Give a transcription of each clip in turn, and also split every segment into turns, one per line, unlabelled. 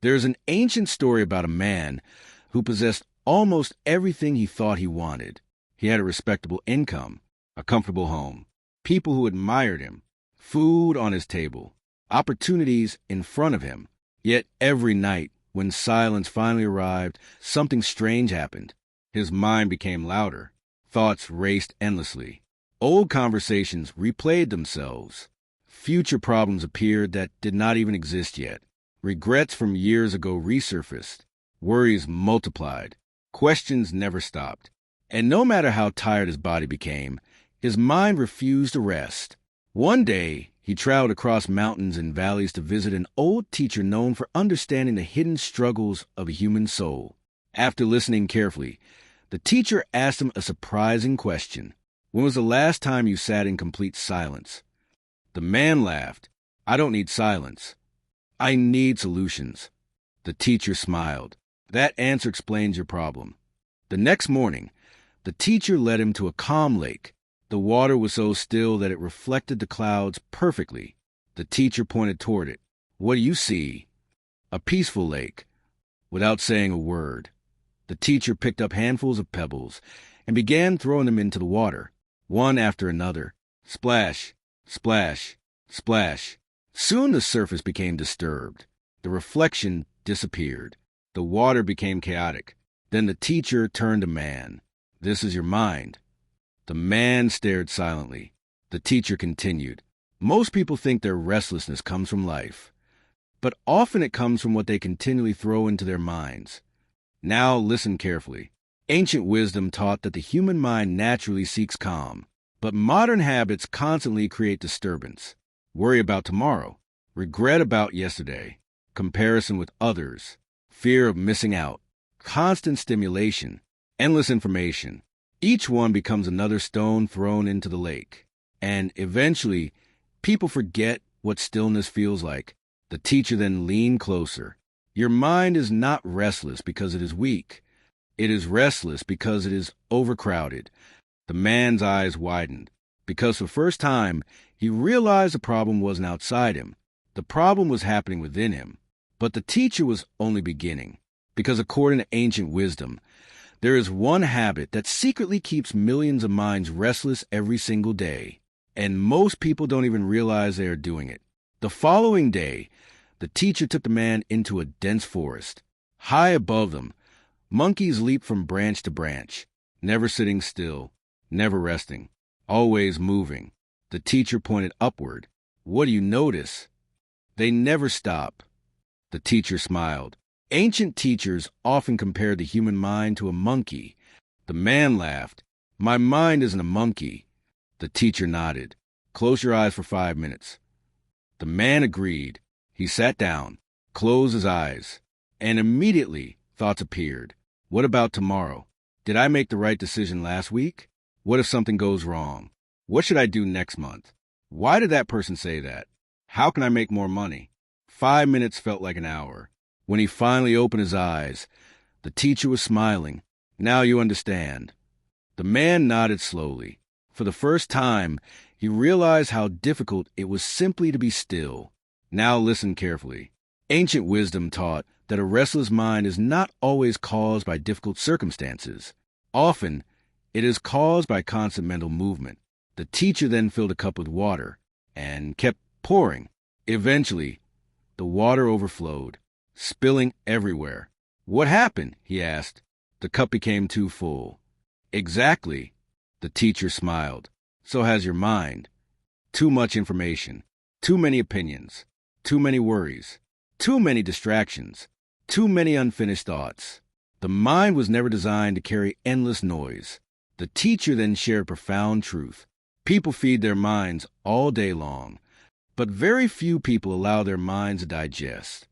There's an ancient story about a man who possessed almost everything he thought he wanted. He had a respectable income, a comfortable home, people who admired him, food on his table, opportunities in front of him. Yet every night, when silence finally arrived, something strange happened. His mind became louder. Thoughts raced endlessly. Old conversations replayed themselves. Future problems appeared that did not even exist yet. Regrets from years ago resurfaced. Worries multiplied. Questions never stopped. And no matter how tired his body became, his mind refused to rest. One day, he traveled across mountains and valleys to visit an old teacher known for understanding the hidden struggles of a human soul. After listening carefully, the teacher asked him a surprising question. When was the last time you sat in complete silence? The man laughed. I don't need silence. I need solutions. The teacher smiled. That answer explains your problem. The next morning, the teacher led him to a calm lake. The water was so still that it reflected the clouds perfectly. The teacher pointed toward it. What do you see? A peaceful lake. Without saying a word, the teacher picked up handfuls of pebbles and began throwing them into the water, one after another. Splash, splash, splash. Soon the surface became disturbed. The reflection disappeared. The water became chaotic. Then the teacher turned to man. This is your mind. The man stared silently. The teacher continued. Most people think their restlessness comes from life, but often it comes from what they continually throw into their minds. Now listen carefully. Ancient wisdom taught that the human mind naturally seeks calm, but modern habits constantly create disturbance. Worry about tomorrow, regret about yesterday, comparison with others, fear of missing out, constant stimulation, endless information. Each one becomes another stone thrown into the lake. And eventually, people forget what stillness feels like. The teacher then leaned closer. Your mind is not restless because it is weak. It is restless because it is overcrowded. The man's eyes widened, because for the first time, he realized the problem wasn't outside him. The problem was happening within him. But the teacher was only beginning, because according to ancient wisdom, there is one habit that secretly keeps millions of minds restless every single day, and most people don't even realize they are doing it. The following day, the teacher took the man into a dense forest. High above them, monkeys leaped from branch to branch, never sitting still, never resting, always moving. The teacher pointed upward. What do you notice? They never stop. The teacher smiled. Ancient teachers often compared the human mind to a monkey. The man laughed. My mind isn't a monkey. The teacher nodded. Close your eyes for 5 minutes. The man agreed. He sat down, closed his eyes, and immediately thoughts appeared. What about tomorrow? Did I make the right decision last week? What if something goes wrong? What should I do next month? Why did that person say that? How can I make more money? 5 minutes felt like an hour. When he finally opened his eyes, the teacher was smiling. Now you understand. The man nodded slowly. For the first time, he realized how difficult it was simply to be still. Now listen carefully. Ancient wisdom taught that a restless mind is not always caused by difficult circumstances. Often, it is caused by constant mental movement. The teacher then filled a cup with water and kept pouring. Eventually, the water overflowed, spilling everywhere. What happened? He asked. The cup became too full. Exactly. The teacher smiled. So has your mind. Too much information, too many opinions, too many worries, too many distractions, too many unfinished thoughts. The mind was never designed to carry endless noise. The teacher then shared profound truth. People feed their minds all day long, but very few people allow their minds to digest.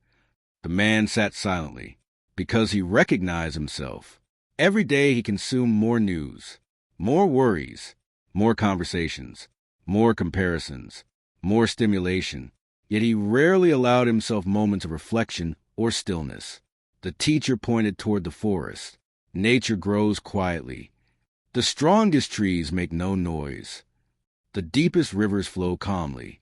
The man sat silently, because he recognized himself. Every day he consumed more news, more worries, more conversations, more comparisons, more stimulation, yet he rarely allowed himself moments of reflection or stillness. The teacher pointed toward the forest. Nature grows quietly. The strongest trees make no noise. The deepest rivers flow calmly.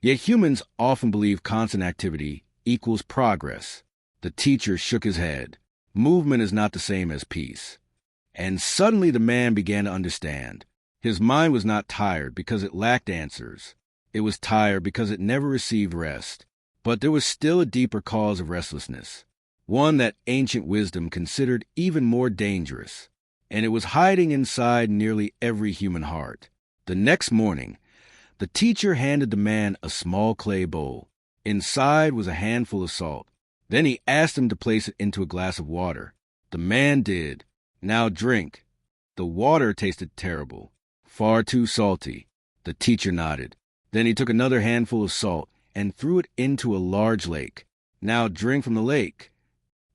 Yet humans often believe constant activity equals progress. The teacher shook his head. Movement is not the same as peace. And suddenly the man began to understand. His mind was not tired because it lacked answers. It was tired because it never received rest. But there was still a deeper cause of restlessness, one that ancient wisdom considered even more dangerous, and it was hiding inside nearly every human heart. The next morning, the teacher handed the man a small clay bowl. Inside was a handful of salt. Then he asked him to place it into a glass of water. The man did. "Now drink." The water tasted terrible, far too salty. The teacher nodded. Then he took another handful of salt and threw it into a large lake. "Now drink from the lake."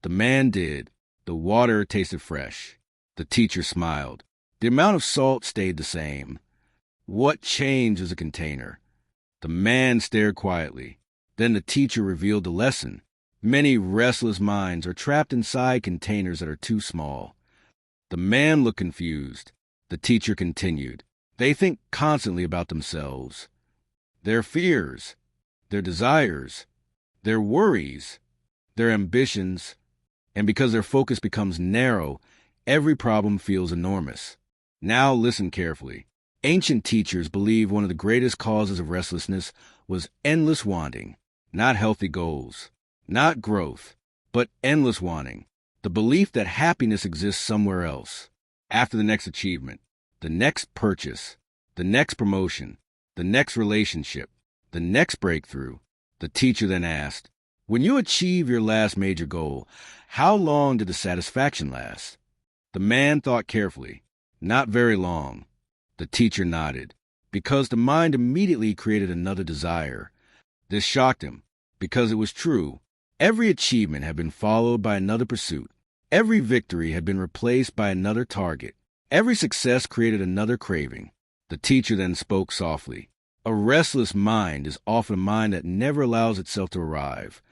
The man did. The water tasted fresh. The teacher smiled. The amount of salt stayed the same. What changed was a container. The man stared quietly. Then the teacher revealed the lesson. Many restless minds are trapped inside containers that are too small. The man looked confused. The teacher continued. They think constantly about themselves, their fears, their desires, their worries, their ambitions, and because their focus becomes narrow, every problem feels enormous. Now listen carefully. Ancient teachers believed one of the greatest causes of restlessness was endless wanting, not healthy goals, not growth, but endless wanting. The belief that happiness exists somewhere else, after the next achievement, the next purchase, the next promotion, the next relationship, the next breakthrough. The teacher then asked, "When you achieve your last major goal, how long did the satisfaction last?" The man thought carefully. "Not very long." The teacher nodded, because the mind immediately created another desire. This shocked him, because it was true. Every achievement had been followed by another pursuit. Every victory had been replaced by another target. Every success created another craving. The teacher then spoke softly. A restless mind is often a mind that never allows itself to arrive.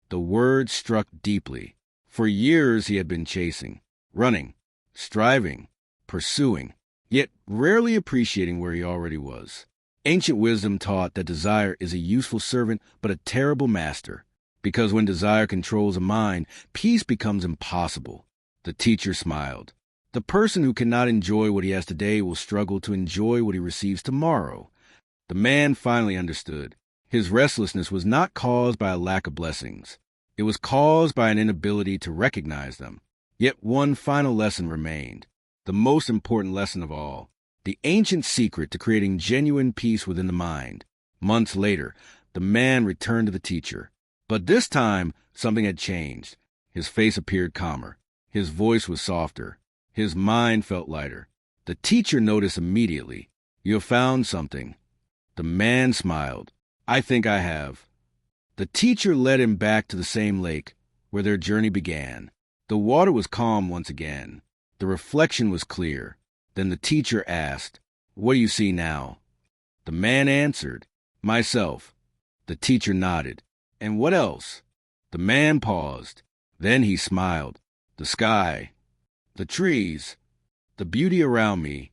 The word struck deeply. For years he had been chasing, running, striving, pursuing, yet rarely appreciating where he already was. Ancient wisdom taught that desire is a useful servant but a terrible master, because when desire controls a mind, peace becomes impossible. The teacher smiled. The person who cannot enjoy what he has today will struggle to enjoy what he receives tomorrow. The man finally understood. His restlessness was not caused by a lack of blessings. It was caused by an inability to recognize them. Yet one final lesson remained, the most important lesson of all, the ancient secret to creating genuine peace within the mind. Months later, the man returned to the teacher. But this time, something had changed. His face appeared calmer. His voice was softer. His mind felt lighter. The teacher noticed immediately. "You have found something." The man smiled. "I think I have." The teacher led him back to the same lake where their journey began. The water was calm once again. The reflection was clear. Then the teacher asked, "What do you see now?" The man answered, "Myself." The teacher nodded. "And what else?" The man paused. Then he smiled. "The sky, the trees, the beauty around me."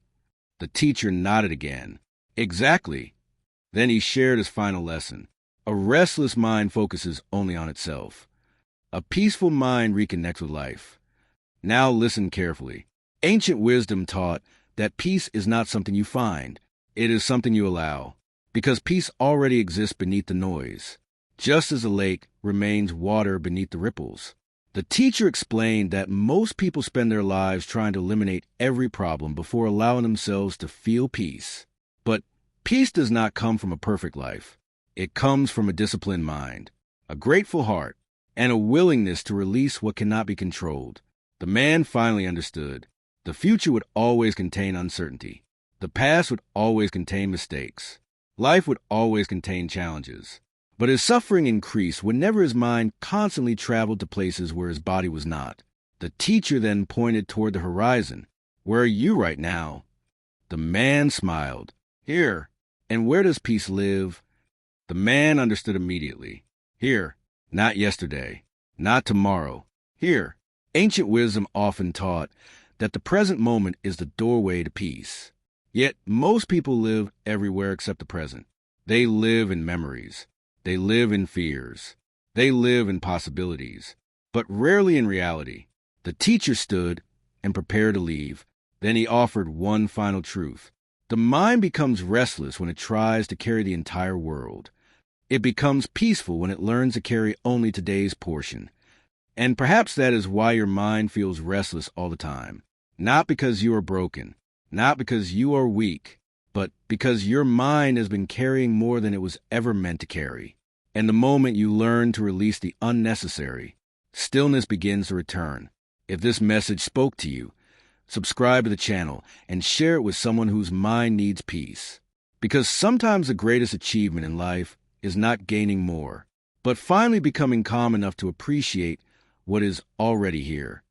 The teacher nodded again. "Exactly." Then he shared his final lesson. A restless mind focuses only on itself. A peaceful mind reconnects with life. Now listen carefully. Ancient wisdom taught that peace is not something you find. It is something you allow, because peace already exists beneath the noise, just as a lake remains water beneath the ripples. The teacher explained that most people spend their lives trying to eliminate every problem before allowing themselves to feel peace. But peace does not come from a perfect life. It comes from a disciplined mind, a grateful heart, and a willingness to release what cannot be controlled. The man finally understood. The future would always contain uncertainty. The past would always contain mistakes. Life would always contain challenges. But his suffering increased whenever his mind constantly traveled to places where his body was not. The teacher then pointed toward the horizon. "Where are you right now?" The man smiled. "Here." "And where does peace live?" The man understood immediately. "Here, not yesterday, not tomorrow. Here." Ancient wisdom often taught that the present moment is the doorway to peace. Yet most people live everywhere except the present. They live in memories. They live in fears. They live in possibilities. but rarely in reality. The teacher stood and prepared to leave. Then he offered one final truth. The mind becomes restless when it tries to carry the entire world. It becomes peaceful when it learns to carry only today's portion. And perhaps that is why your mind feels restless all the time. Not because you are broken, not because you are weak, but because your mind has been carrying more than it was ever meant to carry. And the moment you learn to release the unnecessary, stillness begins to return. If this message spoke to you, subscribe to the channel and share it with someone whose mind needs peace. Because sometimes the greatest achievement in life is not gaining more, but finally becoming calm enough to appreciate what is already here.